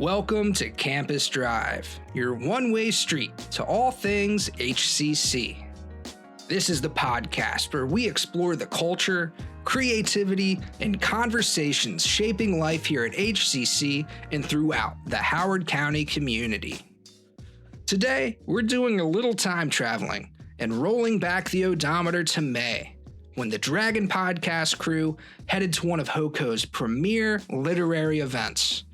Welcome to Campus Drive, your one-way street to all things HCC. This is the podcast where we explore the culture, creativity, and conversations shaping life here at HCC and throughout the Howard County community. Today, we're doing a little time traveling and rolling back the odometer to May, when the Dragon Podcast crew headed to one of HOCO's premier literary events,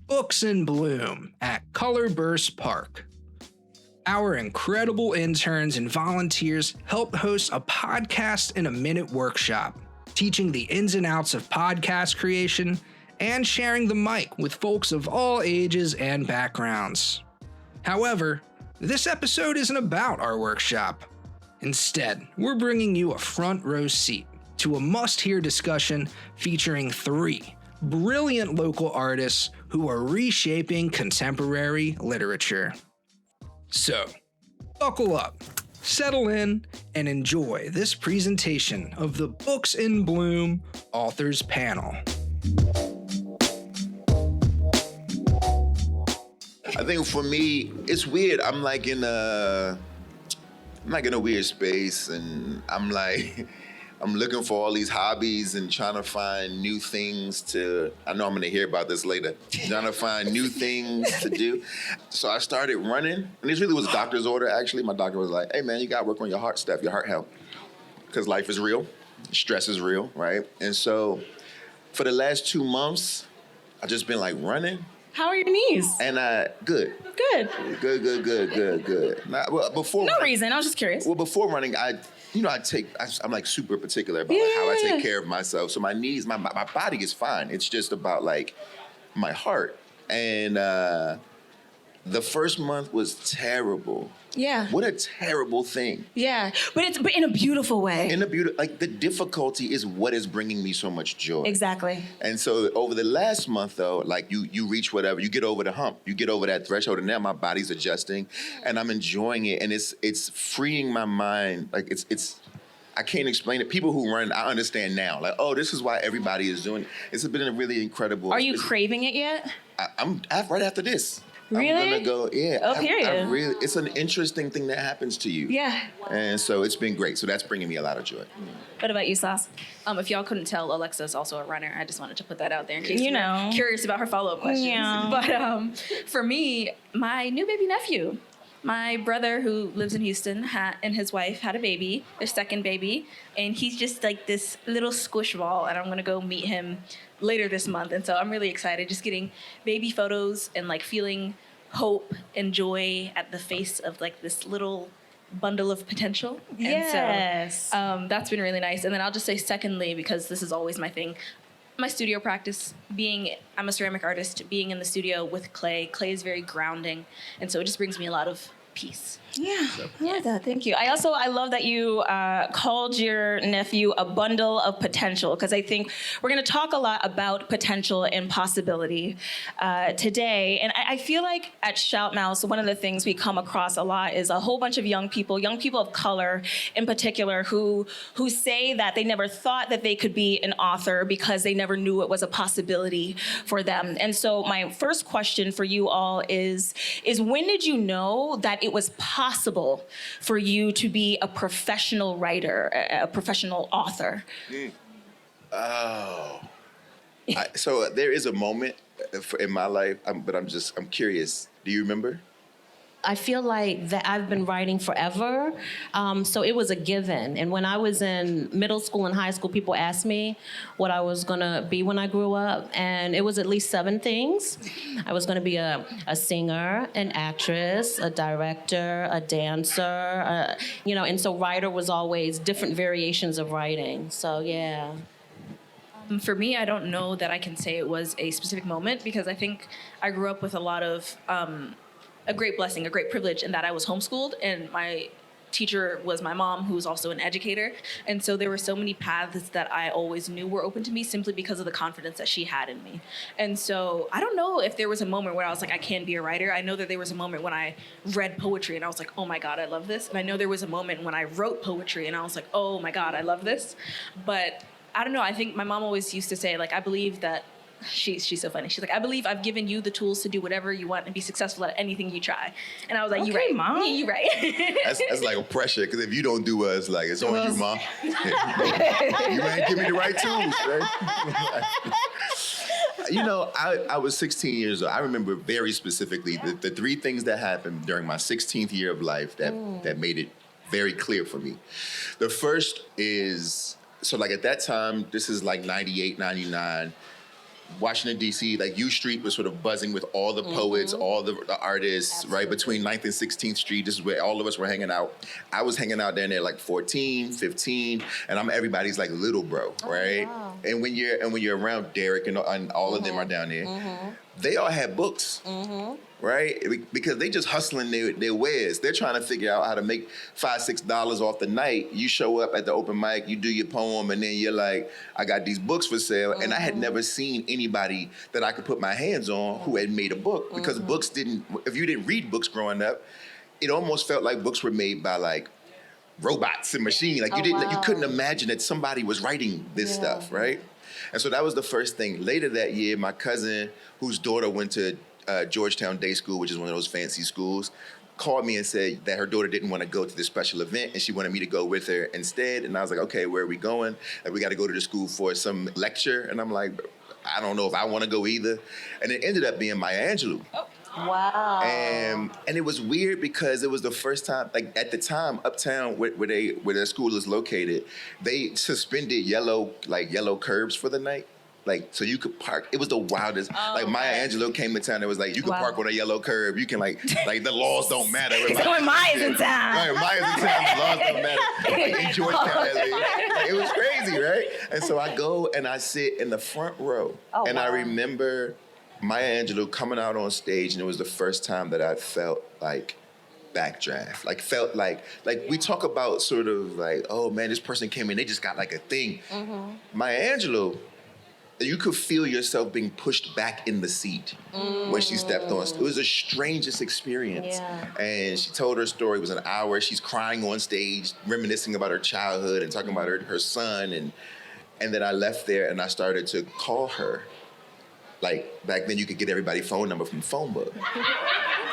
Books in Bloom at Colorburst Park. Our incredible interns and volunteers helped host a podcast in a minute workshop, teaching the ins and outs of podcast creation and sharing the mic with folks of all ages and backgrounds. However, this episode isn't about our workshop. Instead, we're bringing you a front row seat to a must-hear discussion featuring three brilliant local artists who are reshaping contemporary literature. So, buckle up, settle in, and enjoy this presentation of the Books in Bloom Authors Panel. I think for me, it's weird. I'm like in a weird space, and I'm looking for all these hobbies and trying to find new things to, I know I'm gonna hear about this later, trying to find new things to do. So I started running, and this really was a doctor's order, actually. My doctor was like, hey man, you gotta work on your heart stuff, your heart health, because life is real, stress is real, right? And so for the last 2 months, I've just been like running. How are your knees? And good. Good. Now, well, before no reason, I was just curious. Well, before running, I'm like super particular about like how I take care of myself. So my knees, my body is fine. It's just about like my heart. And the first month was terrible. Yeah. What a terrible thing. Yeah, but in a beautiful way. Like the difficulty is what is bringing me so much joy. Exactly. And so over the last month though, like you reach whatever, you get over the hump, you get over that threshold, and now my body's adjusting and I'm enjoying it, and it's freeing my mind. Like it's I can't explain it. People who run, I understand now. Like, oh, this is why everybody is doing it. It's been a really incredible. Are you craving it yet? I'm right after this. Really? I'm gonna go, yeah. Oh, period. It's an interesting thing that happens to you. Yeah. And so it's been great. So that's bringing me a lot of joy. What about you, Sas? If y'all couldn't tell, Alexa's also a runner. I just wanted to put that out there in case you're curious about her follow-up questions. Yeah. But for me, my new baby nephew, my brother who lives in Houston and his wife had a baby, their second baby, and he's just like this little squish ball, and I'm going to go meet him later this month. And so I'm really excited, just getting baby photos and like feeling hope and joy at the face of like this little bundle of potential. Yes. And so that's been really nice. And then I'll just say secondly, because this is always my thing, my studio practice, I'm a ceramic artist, being in the studio with clay is very grounding. And so it just brings me a lot of peace. Yeah, I love that. Thank you. I love that you called your nephew a bundle of potential, because I think we're going to talk a lot about potential and possibility today. And I feel like at Shout Mouse, one of the things we come across a lot is a whole bunch of young people of color in particular, who say that they never thought that they could be an author because they never knew it was a possibility for them. And so my first question for you all is when did you know that it was possible for you to be a professional writer, a professional author? So there is a moment in my life, but I'm curious. Do you remember? I feel like that I've been writing forever, so it was a given. And when I was in middle school and high school, people asked me what I was gonna be when I grew up, and it was at least 7 things. I was gonna be a singer, an actress, a director, a dancer, and so writer was always different variations of writing, so yeah. For me, I don't know that I can say it was a specific moment, because I think I grew up with a lot of a great blessing, a great privilege in that I was homeschooled, and my teacher was my mom, who was also an educator. And so there were so many paths that I always knew were open to me simply because of the confidence that she had in me. And so I don't know if there was a moment where I was like, I can be a writer. I know that there was a moment when I read poetry and I was like, oh my God, I love this. And I know there was a moment when I wrote poetry and I was like, oh my God, I love this. But I don't know, I think my mom always used to say, like, I believe that she's so funny. She's like, I believe I've given you the tools to do whatever you want and be successul at anything you try. And I was like, Okay, you right, Mom. Yeah, you right. That's like a pressure, because if you don't do us, like, it's on you, Mom. You ain't give me the right tools, right? You know, I was 16 years old. I remember very specifically the three things that happened during my 16th year of life that made it very clear for me. The first is, so like at that time, this is like 98, 99, Washington, D.C., like U Street was sort of buzzing with all the poets, all the artists, right? Between 9th and 16th Street, this is where all of us were hanging out. I was hanging out down there like 14, 15, and I'm everybody's like little bro, right? Wow. And when you're around Derek and all of them are down there, they all had books, right? Because they just hustling their wares. They're trying to figure out how to make $5, $6 off the night. You show up at the open mic, you do your poem, and then you're like, I got these books for sale. And I had never seen anybody that I could put my hands on who had made a book, because books if you didn't read books growing up, it almost felt like books were made by like robots and machines. Like you couldn't imagine that somebody was writing this stuff, right? And so that was the first thing. Later that year, my cousin, whose daughter went to Georgetown Day School, which is one of those fancy schools, called me and said that her daughter didn't want to go to this special event and she wanted me to go with her instead. And I was like, okay, where are we going? And we got to go to the school for some lecture. And I'm like, I don't know if I want to go either. And it ended up being Maya Angelou. Wow. And it was weird because it was the first time, like at the time, uptown where their school is located, they suspended yellow curbs for the night. Like, so you could park. It was the wildest. Maya Angelou came to town. It was like, you could park on a yellow curb. You can like the laws don't matter. So when Maya's in town. Right, Maya's in town, the laws don't matter. Like, in Georgetown, LA. It was crazy, right? And so I go and I sit in the front row. I remember Maya Angelou coming out on stage, and it was the first time that I felt like backdraft. Like felt like we talk about sort of like, oh man, this person came in, they just got like a thing. Maya Angelou, you could feel yourself being pushed back in the seat when she stepped on. It was the strangest experience. Yeah. And she told her story. It was an hour. She's crying on stage, reminiscing about her childhood and talking about her son. And then I left there and I started to call her. Like, back then you could get everybody's phone number from the phone book.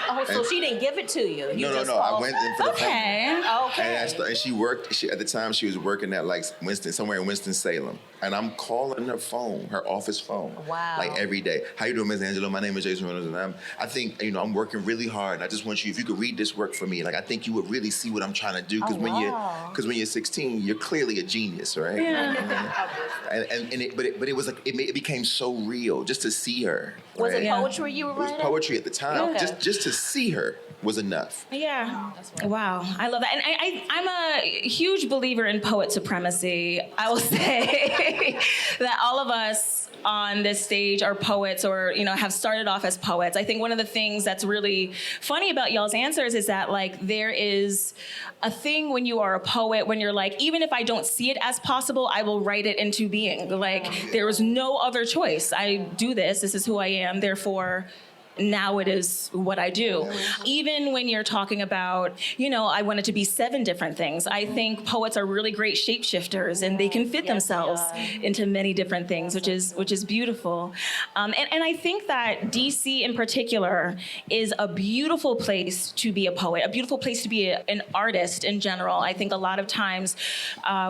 Oh, so she didn't give it to you? No. I went in for the phone. Okay. And she worked, at the time she was working at like somewhere in Winston-Salem. And I'm calling her phone, her office phone. Wow. Like every day. How you doing, Ms. Angelo? My name is Jason Reynolds, and I think, I'm working really hard. And I just want you, if you could read this work for me, like I think you would really see what I'm trying to do. Because when you're 16, you're clearly a genius, right? Yeah. But it was like, it became so real just to see her. Was right? it poetry you were It was writing? poetry at the time. Okay. Just to see her was enough. Yeah. Wow. I love that. And I'm a huge believer in poet supremacy. I will say that all of us on this stage are poets or, have started off as poets. I think one of the things that's really funny about y'all's answers is that like there is a thing when you are a poet, when you're like, even if I don't see it as possible, I will write it into being. Like there is no other choice. I do this. This is who I am. Therefore, now it is what I do. Even when you're talking about, I wanted to be 7 different things. I think poets are really great shapeshifters and they can fit themselves into many different things, which is beautiful. And I think that DC in particular is a beautiful place to be a poet, a beautiful place to be an artist in general. I think a lot of times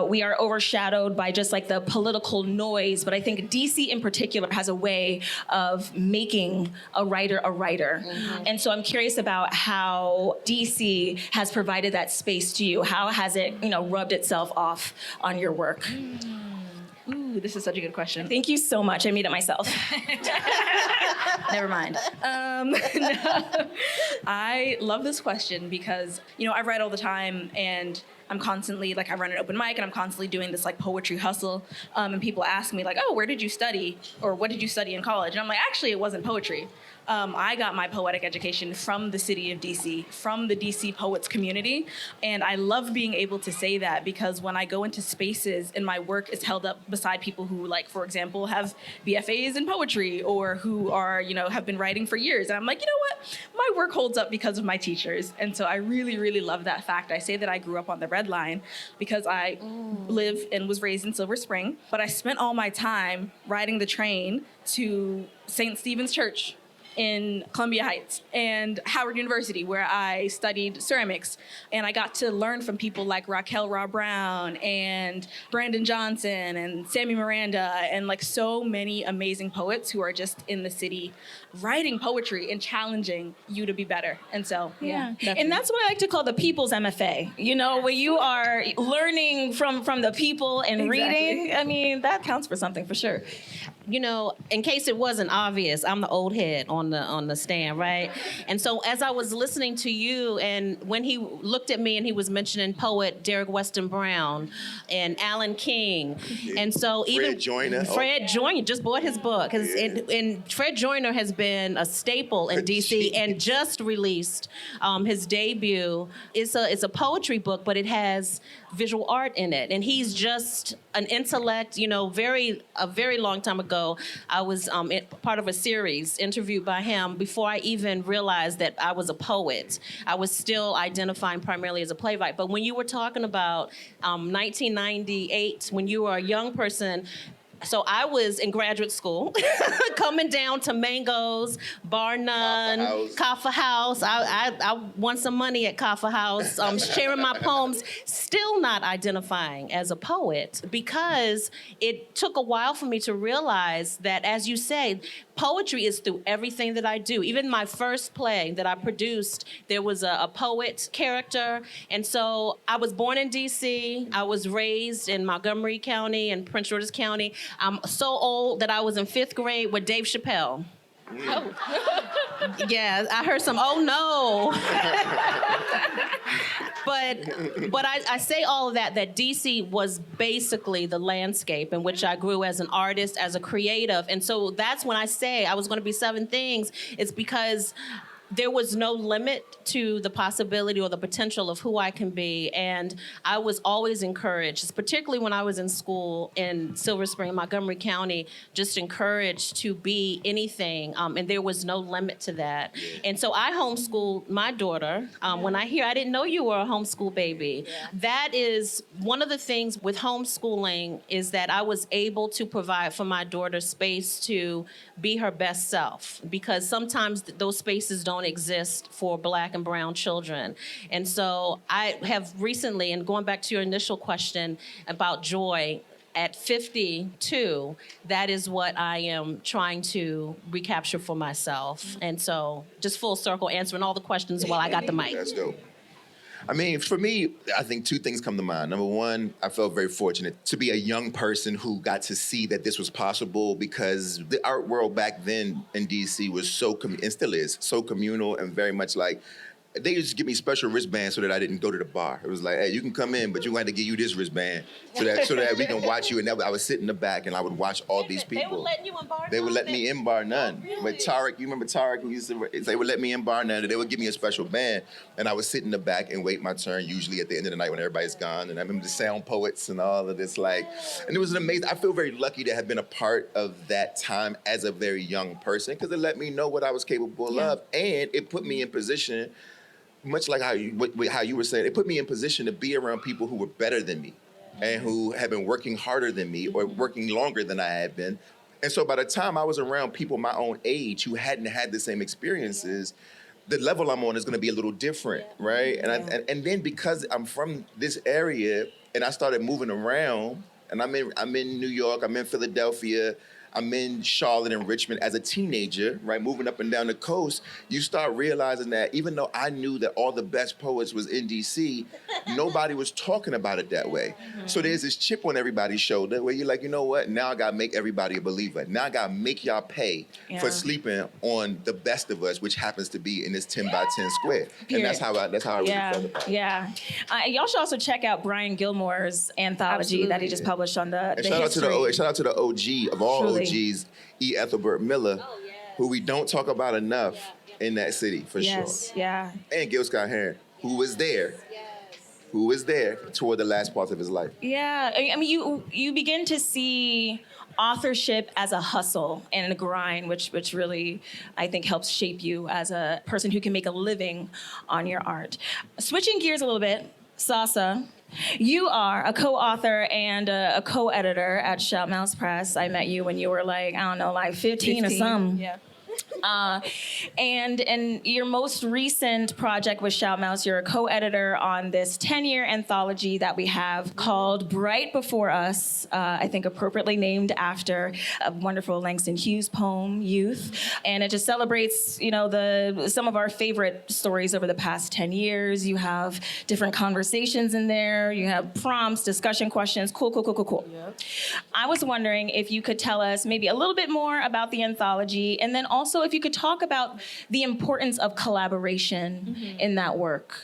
we are overshadowed by just like the political noise, but I think DC in particular has a way of making a writer a writer. And so I'm curious about how DC has provided that space to you. How has it, rubbed itself off on your work? Ooh, this is such a good question. Thank you so much. I made it myself. Never mind. I love this question because, I write all the time and I'm constantly, I run an open mic and I'm constantly doing this poetry hustle. And people ask me oh, where did you study? Or what did you study in college? And I'm like, actually, it wasn't poetry. I got my poetic education from the city of DC, from the DC poets community. And I love being able to say that because when I go into spaces and my work is held up beside people who, for example, have BFAs in poetry or who are, have been writing for years. And I'm like, you know what? My work holds up because of my teachers. And so I really, really love that fact. I say that I grew up on the Red Line because I live and was raised in Silver Spring. But I spent all my time riding the train to St. Stephen's Church in Columbia Heights and Howard University, where I studied ceramics. And I got to learn from people like Raquel Raw Brown and Brandon Johnson and Sammy Miranda and like so many amazing poets who are just in the city writing poetry and challenging you to be better. And so, yeah. And that's what I like to call the people's MFA, you know, where you are learning from the people and reading. I mean, that counts for something for sure. You know, in case it wasn't obvious, I'm the old head on the stand, right? And so as I was listening to you, and when he looked at me and he was mentioning poet Derek Weston Brown and Alan King, and so even Fred Joyner just bought his book, and Fred Joyner has been a staple in DC and just released his debut. It's a poetry book, but it has visual art in it, and he's just an intellect. You know, a very long time ago, I was part of a series interviewed by him before I even realized that I was a poet. I was still identifying primarily as a playwright. But when you were talking about 1998, when you were a young person, so I was in graduate school, coming down to Mango's, Bar None, Kaffa House. I won some money at Kaffa House, sharing my poems, still not identifying as a poet, because it took a while for me to realize that, as you say, poetry is through everything that I do. Even my first play that I produced, there was a poet character. And so I was born in DC. I was raised in Montgomery County and Prince George's County. I'm so old that I was in 5th grade with Dave Chappelle. Oh. Yeah, I heard some, oh no. But I say all of that DC was basically the landscape in which I grew as an artist, as a creative. And so that's when I say I was going to be 7 things. It's because there was no limit to the possibility or the potential of who I can be. And I was always encouraged, particularly when I was in school in Silver Spring, Montgomery County, just encouraged to be anything. And there was no limit to that. And so I homeschooled my daughter. When I didn't know you were a homeschool baby. That is one of the things with homeschooling, is that I was able to provide for my daughter space to be her best self, because sometimes those spaces don't exist for Black and brown children. And so I have recently, and going back to your initial question about joy, at 52, that is what I am trying to recapture for myself. And so just full circle answering all the questions while I got the mic. That's dope. I mean, for me, I think 2 things come to mind. Number one, I felt very fortunate to be a young person who got to see that this was possible, because the art world back then in DC was so, and still is, so communal and very much like, they used to give me special wristbands so that I didn't go to the bar. It was like, hey, you can come in, but you're going to have to give you this wristband so that we can watch you. And I would sit in the back and I would watch all these people. They would let you in Bar None? They would let me in Bar None. Oh, really? But Tariq, you remember Tariq? They would let me in Bar None, and they would give me a special band. And I would sit in the back and wait my turn, usually at the end of the night when everybody's gone. And I remember the sound poets and all of this, and it was an amazing, I feel very lucky to have been a part of that time as a very young person, because it let me know what I was capable of. And it put me in position, much like how you were saying, it put me in position to be around people who were better than me and who had been working harder than me or working longer than I had been. And so by the time I was around people my own age who hadn't had the same experiences, the level I'm on is going to be a little different, right? And then because I'm from this area and I started moving around, and I'm in New York, I'm in Philadelphia, I'm in Charlotte and Richmond as a teenager, right, moving up and down the coast, you start realizing that even though I knew that all the best poets was in DC, nobody was talking about it that way. So there's this chip on everybody's shoulder where you're like, you know what, now I got to make everybody a believer. Now I got to make y'all pay for sleeping on the best of us, which happens to be in this 10 by 10 square. And that's how I really felt about it. Yeah. Y'all should also check out Brian Gilmore's anthology that he just published on the shout history. Shout out to the OG of all OGs, E. Ethelbert Miller, who we don't talk about enough in that city, for sure. Yeah. And Gil Scott-Heron, who was there toward the last parts of his life. Yeah, I mean, you begin to see authorship as a hustle and a grind, which really, I think, helps shape you as a person who can make a living on your art. Switching gears a little bit, Sasa, You are a co-author and a co-editor at Shout Mouse Press. I met you when you were like, I don't know, like 15 or something. Yeah. And in your most recent project with Shout Mouse, you're a co-editor on this 10-year anthology that we have called Bright Before Us, I think appropriately named after a wonderful Langston Hughes poem, Youth. And it just celebrates, some of our favorite stories over the past 10 years. You have different conversations in there. You have prompts, discussion questions. Cool. Yep. I was wondering if you could tell us maybe a little bit more about the anthology, and then also if you could talk about the importance of collaboration in that work.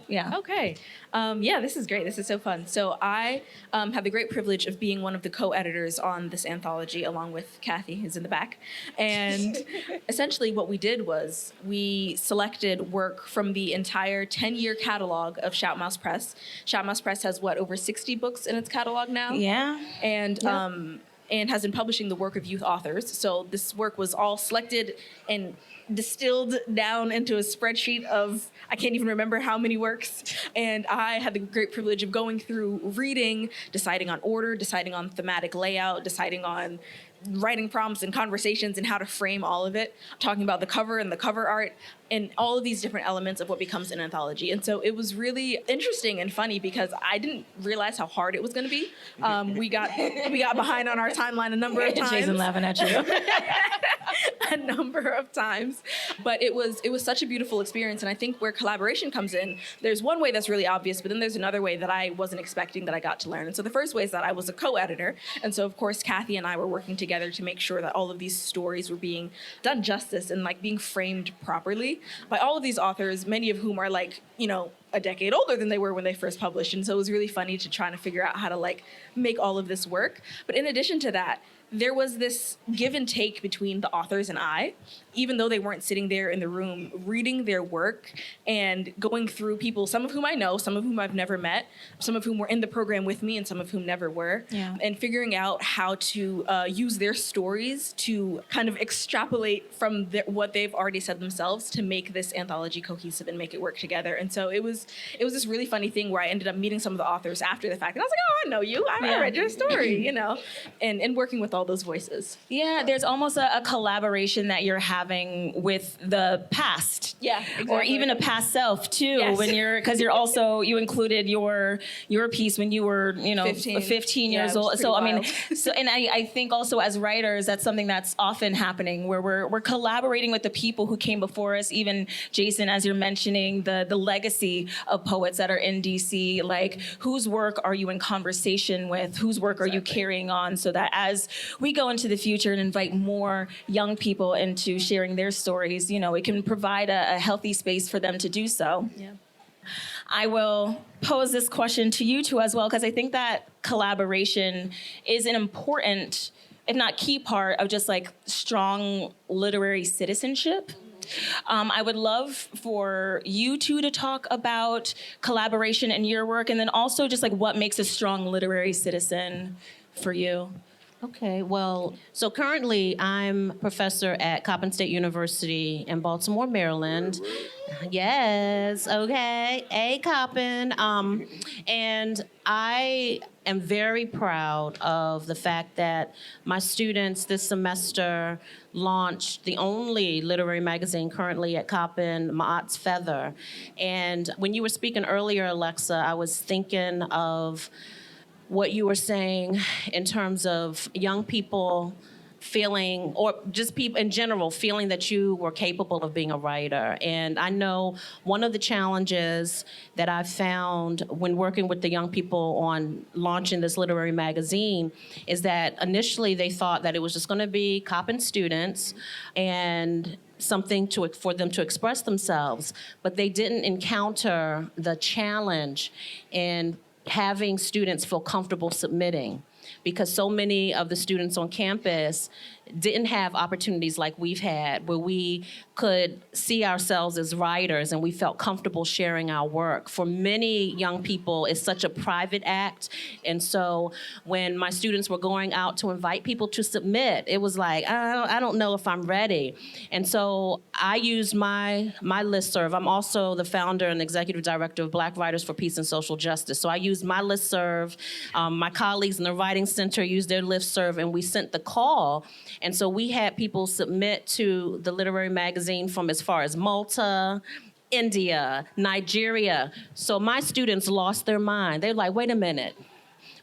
Yeah. Okay. This is great. This is so fun. So I have the great privilege of being one of the co-editors on this anthology, along with Kathy, who's in the back. And essentially what we did was we selected work from the entire 10-year catalog of Shout Mouse Press. Shout Mouse Press has, over 60 books in its catalog now? Yeah. And has been publishing the work of youth authors. So this work was all selected and distilled down into a spreadsheet of, I can't even remember how many works. And I had the great privilege of going through, reading, deciding on order, deciding on thematic layout, deciding on writing prompts and conversations and how to frame all of it, talking about the cover and the cover art and all of these different elements of what becomes an anthology. And so it was really interesting and funny because I didn't realize how hard it was going to be. We got behind on our timeline a number of times. Jason laughing at you. A number of times. But it was such a beautiful experience. And I think where collaboration comes in, there's one way that's really obvious, but then there's another way that I wasn't expecting that I got to learn. And so the first way is that I was a co-editor. And so, of course, Kathy and I were working together to make sure that all of these stories were being done justice and being framed properly by all of these authors, many of whom are a decade older than they were when they first published. And so it was really funny to try to figure out how to make all of this work. But in addition to that, there was this give and take between the authors and I, even though they weren't sitting there in the room reading their work and going through people, some of whom I know, some of whom I've never met, some of whom were in the program with me and some of whom never were, and figuring out how to use their stories to kind of extrapolate from what they've already said themselves to make this anthology cohesive and make it work together. And so it was this really funny thing where I ended up meeting some of the authors after the fact. And I was like, oh, I know you. I read your story, and working with all those voices. Yeah, there's almost a collaboration that you're having with the past. Yeah, exactly. Or even a past self too, yes. because you included your piece when you were 15 years old. So wild. I think also as writers, that's something that's often happening where we're collaborating with the people who came before us. Even Jason, as you're mentioning the legacy of poets that are in DC, whose work are you in conversation with? Whose work are you carrying on? So that as we go into the future and invite more young people into sharing their stories, it can provide a healthy space for them to do so. Yeah. I will pose this question to you two as well, because I think that collaboration is an important, if not key part of just strong literary citizenship. I would love for you two to talk about collaboration in your work, and then also just what makes a strong literary citizen for you. Okay, well, so currently I'm a professor at Coppin State University in Baltimore, Maryland. Yes, okay, hey Coppin. And I am very proud of the fact that my students this semester launched the only literary magazine currently at Coppin, Ma'at's Feather. And when you were speaking earlier, Alexa, I was thinking of what you were saying in terms of young people feeling, or just people in general, feeling that you were capable of being a writer. And I know one of the challenges that I've found when working with the young people on launching this literary magazine is that initially they thought that it was just going to be Coppin students and something for them to express themselves, but they didn't encounter the challenge in having students feel comfortable submitting, because so many of the students on campus didn't have opportunities like we've had, where we could see ourselves as writers and we felt comfortable sharing our work. For many young people, it's such a private act. And so when my students were going out to invite people to submit, it was like, I don't know if I'm ready. And so I used my listserv. I'm also the founder and executive director of Black Writers for Peace and Social Justice. So I used my listserv. My colleagues in the Writing Center used their listserv, and we sent the call. And so we had people submit to the literary magazine from as far as Malta, India, Nigeria. So my students lost their mind. They're like, wait a minute.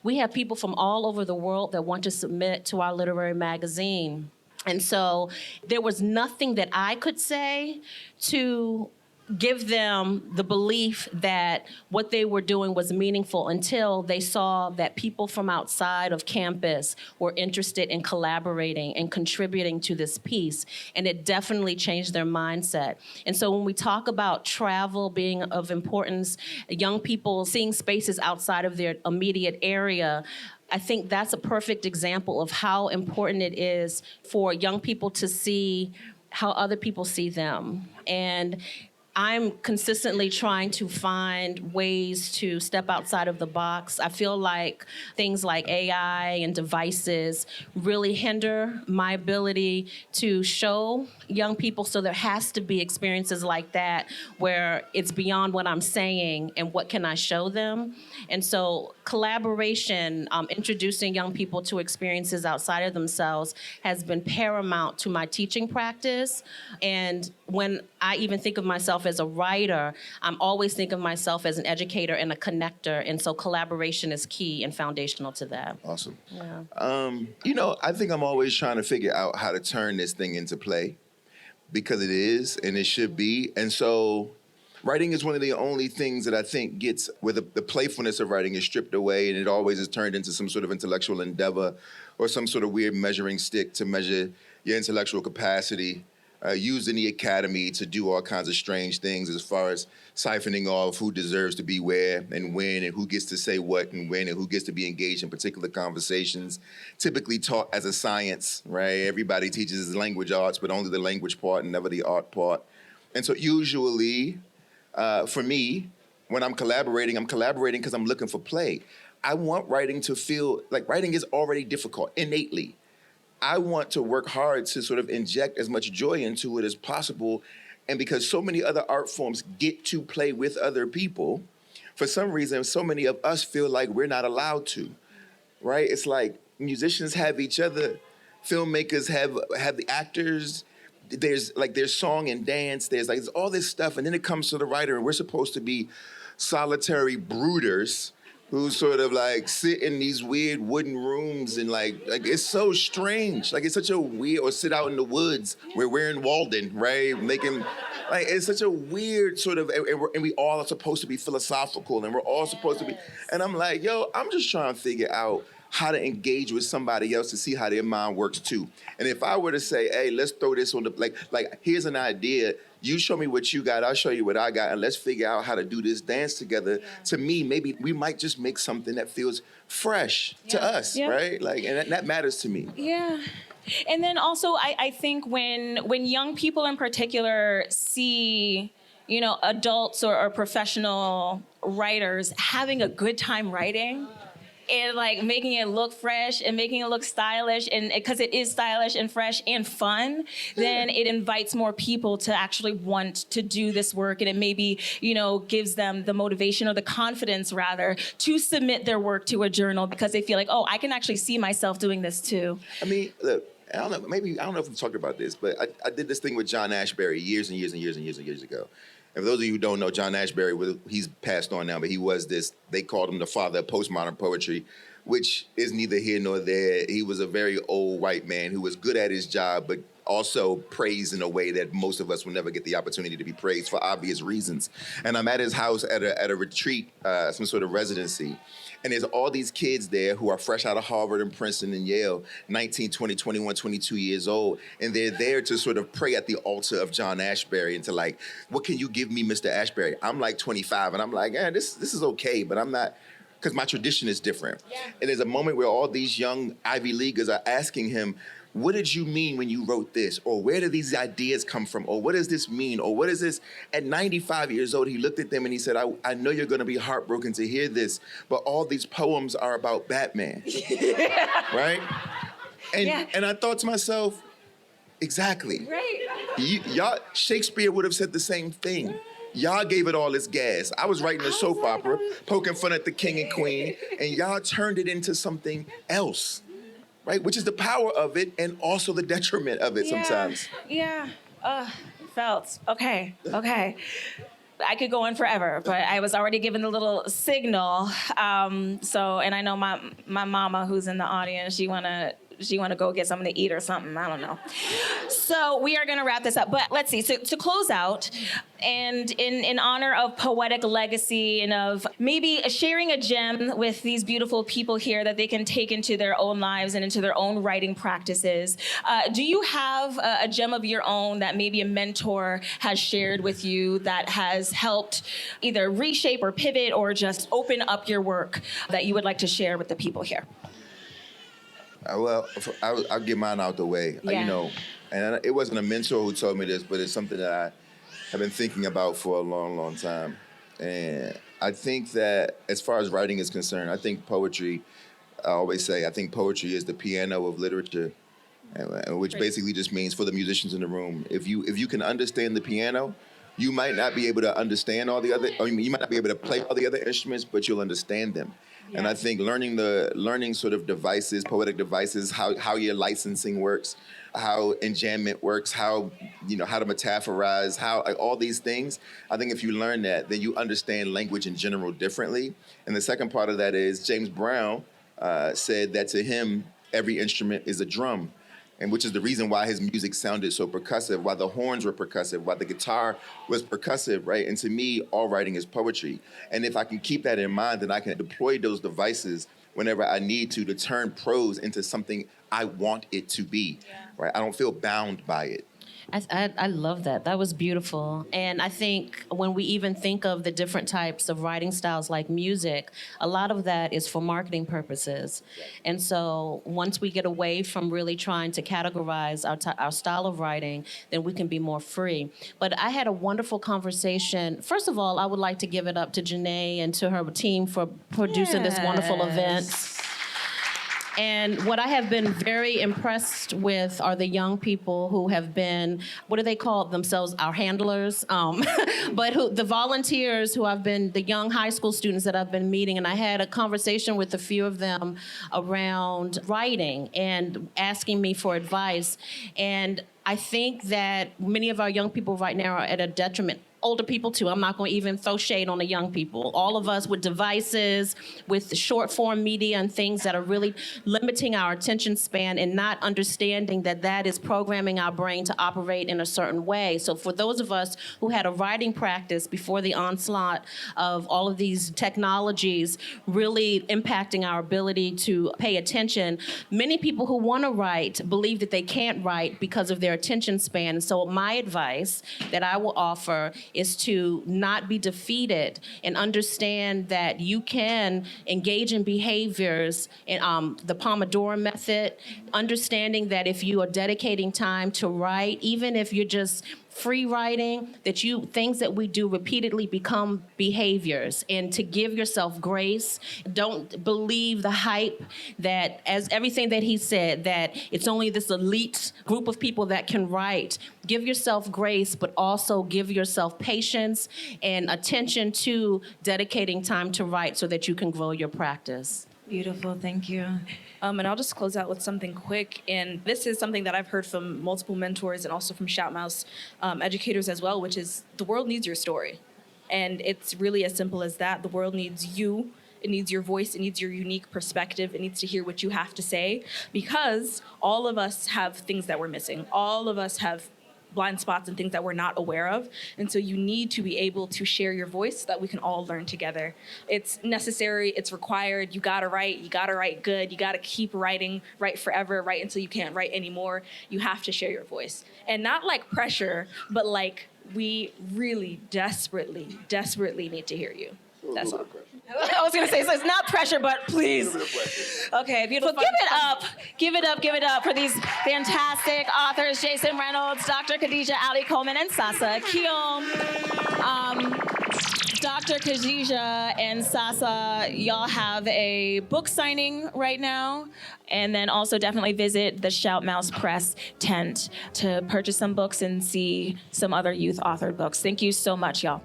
We have people from all over the world that want to submit to our literary magazine. And so there was nothing that I could say to give them the belief that what they were doing was meaningful until they saw that people from outside of campus were interested in collaborating and contributing to this piece. And it definitely changed their mindset. And so when we talk about travel being of importance, young people seeing spaces outside of their immediate area, I think that's a perfect example of how important it is for young people to see how other people see them. And I'm consistently trying to find ways to step outside of the box. I feel like things like AI and devices really hinder my ability to show young people. So there has to be experiences like that where it's beyond what I'm saying and what can I show them. And so collaboration, introducing young people to experiences outside of themselves has been paramount to my teaching practice. And when I even think of myself as a writer, I'm always thinking of myself as an educator and a connector. And so collaboration is key and foundational to that. Awesome. Yeah. I think I'm always trying to figure out how to turn this thing into play, because it is and it should be. And so writing is one of the only things that I think gets, where the playfulness of writing is stripped away, and it always is turned into some sort of intellectual endeavor or some sort of weird measuring stick to measure your intellectual capacity, used in the academy to do all kinds of strange things as far as siphoning off who deserves to be where and when, and who gets to say what and when, and who gets to be engaged in particular conversations, typically taught as a science, right? Everybody teaches language arts, but only the language part and never the art part. And so usually, for me, when I'm collaborating because I'm looking for play. I want writing to feel like writing is already difficult innately. I want to work hard to sort of inject as much joy into it as possible. And because so many other art forms get to play with other people, for some reason, so many of us feel like we're not allowed to, right? It's like musicians have each other, filmmakers have the actors, there's song and dance, there's all this stuff, and then it comes to the writer, and we're supposed to be solitary brooders who sort of sit in these weird wooden rooms and like it's so strange. Like it's such a weird, or sit out in the woods where we're in Walden, right? Making, it's such a weird sort of, and we all are supposed to be philosophical and we're all supposed to be, and I'm like, I'm just trying to figure out how to engage with somebody else to see how their mind works too. And if I were to say, hey, let's throw this on the, here's an idea, you show me what you got, I'll show you what I got, and let's figure out how to do this dance together. Yeah. To me, maybe we might just make something that feels fresh to us, right? And that matters to me. Yeah. And then also, I think when young people in particular see, adults or professional writers having a good time writing, and making it look fresh and making it look stylish, and because it is stylish and fresh and fun, then it invites more people to actually want to do this work, and it maybe gives them the motivation or the confidence rather to submit their work to a journal because they feel like, oh, I can actually see myself doing this too. I mean, look, I don't know if we've talked about this, but I did this thing with John Ashbery years and years and years and years and years ago. And for those of you who don't know, John Ashbery, he's passed on now, but he was they called him the father of postmodern poetry, which is neither here nor there. He was a very old white man who was good at his job, but also praised in a way that most of us will never get the opportunity to be praised for obvious reasons. And I'm at his house at a retreat, some sort of residency. And there's all these kids there who are fresh out of Harvard and Princeton and Yale, 19, 20, 21, 22 years old. And they're there to sort of pray at the altar of John Ashbery and to what can you give me, Mr. Ashbery? I'm 25 and I'm this is okay, but I'm not because my tradition is different. Yeah. And there's a moment where all these young Ivy Leaguers are asking him, what did you mean when you wrote this? Or where did these ideas come from? Or what does this mean? Or what is this? At 95 years old, he looked at them and he said, I know you're going to be heartbroken to hear this, but all these poems are about Batman. Right? And I thought to myself, exactly. Right. Y'all, Shakespeare would have said the same thing. Y'all gave it all its gas. I was writing a soap opera, poking fun at the king and queen, and y'all turned it into something else. Right, which is the power of it and also the detriment of it sometimes. Yeah, felt. Okay. I could go on forever, but I was already given the little signal. And I know my mama who's in the audience, she wanna go get something to eat or something. I don't know. So we are gonna wrap this up. But let's see. So to close out, and in honor of poetic legacy and of maybe sharing a gem with these beautiful people here that they can take into their own lives and into their own writing practices, do you have a gem of your own that maybe a mentor has shared with you that has helped either reshape or pivot or just open up your work that you would like to share with the people here? Well, I'll get mine out the way. Yeah. And it wasn't a mentor who told me this, but it's something that I have been thinking about for a long, long time. And I think that as far as writing is concerned, I think poetry, I always say, I think poetry is the piano of literature, which basically just means for the musicians in the room, if you can understand the piano, you might not be able to understand all the other, you might not be able to play all the other instruments, but you'll understand them. Yeah. And I think learning sort of devices, poetic devices, how your licensing works, how enjambment works, how to metaphorize, how all these things. I think if you learn that, then you understand language in general differently. And the second part of that is James Brown said that to him, every instrument is a drum. And which is the reason why his music sounded so percussive, why the horns were percussive, why the guitar was percussive, right? And to me, all writing is poetry. And if I can keep that in mind, then I can deploy those devices whenever I need to turn prose into something I want it to be, right? I don't feel bound by it. I love that. That was beautiful. And I think when we even think of the different types of writing styles like music, a lot of that is for marketing purposes. And so once we get away from really trying to categorize our style of writing, then we can be more free. But I had a wonderful conversation. First of all, I would like to give it up to Janae and to her team for producing this wonderful event. And what I have been very impressed with are the young people who have been, what do they call themselves, our handlers? But the volunteers who I've been, the young high school students that I've been meeting, and I had a conversation with a few of them around writing and asking me for advice. And I think that many of our young people right now are at a detriment. Older people too. I'm not going to even throw shade on the young people. All of us with devices, with short form media and things that are really limiting our attention span and not understanding that that is programming our brain to operate in a certain way. So for those of us who had a writing practice before the onslaught of all of these technologies really impacting our ability to pay attention, many people who want to write believe that they can't write because of their attention span. So my advice that I will offer is to not be defeated and understand that you can engage in behaviors in the Pomodoro method, understanding that if you are dedicating time to write, even if you're just free writing, that things that we do repeatedly become behaviors, and to give yourself grace. Don't believe the hype that, as everything that he said, that it's only this elite group of people that can write. Give yourself grace, but also give yourself patience and attention to dedicating time to write so that you can grow your practice. Beautiful, thank you. And I'll just close out with something quick. And this is something that I've heard from multiple mentors and also from Shoutmouse educators as well, which is the world needs your story. And it's really as simple as that. The world needs you. It needs your voice. It needs your unique perspective. It needs to hear what you have to say, because all of us have things that we're missing. All of us have blind spots and things that we're not aware of. And so you need to be able to share your voice so that we can all learn together. It's necessary, it's required. You gotta write good. You gotta keep writing, write forever, write until you can't write anymore. You have to share your voice. And not like pressure, but like we really desperately need to hear you. That's all. I was gonna say, so it's not pressure, but please. Okay, beautiful. Give it up. Give it up. Give it up for these fantastic authors, Jason Reynolds, Dr. Khadijah Ali-Coleman, and Sasa Aakil. Dr. Khadijah and Sasa, y'all have a book signing right now. And then also definitely visit the Shout Mouse Press tent to purchase some books and see some other youth authored books. Thank you so much, y'all.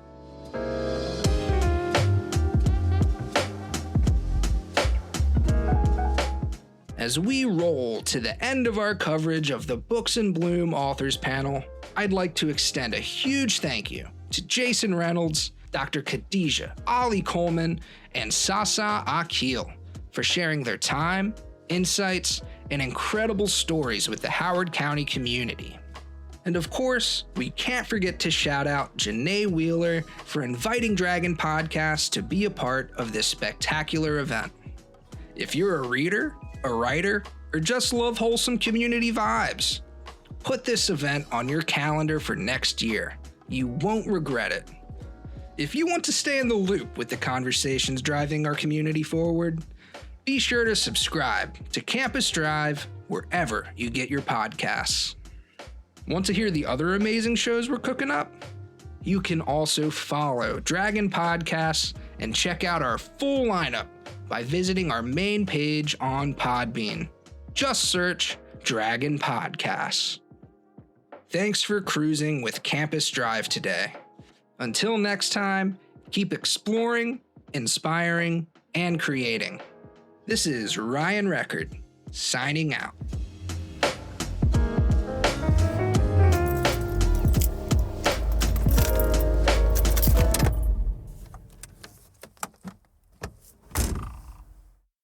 As we roll to the end of our coverage of the Books in Bloom Authors Panel, I'd like to extend a huge thank you to Jason Reynolds, Dr. Khadijah Ali-Coleman, and Sasa Aakil for sharing their time, insights, and incredible stories with the Howard County community. And of course, we can't forget to shout out Janae Wheeler for inviting Dragon Podcast to be a part of this spectacular event. If you're a reader, a writer, or just love wholesome community vibes, put this event on your calendar for next year. You won't regret it. If you want to stay in the loop with the conversations driving our community forward, be sure to subscribe to Campus Drive wherever you get your podcasts. Want to hear the other amazing shows we're cooking up? You can also follow Dragon Podcasts and check out our full lineup by visiting our main page on Podbean. Just search Dragon Podcasts. Thanks for cruising with Campus Drive today. Until next time, keep exploring, inspiring, and creating. This is Ryan Record, signing out.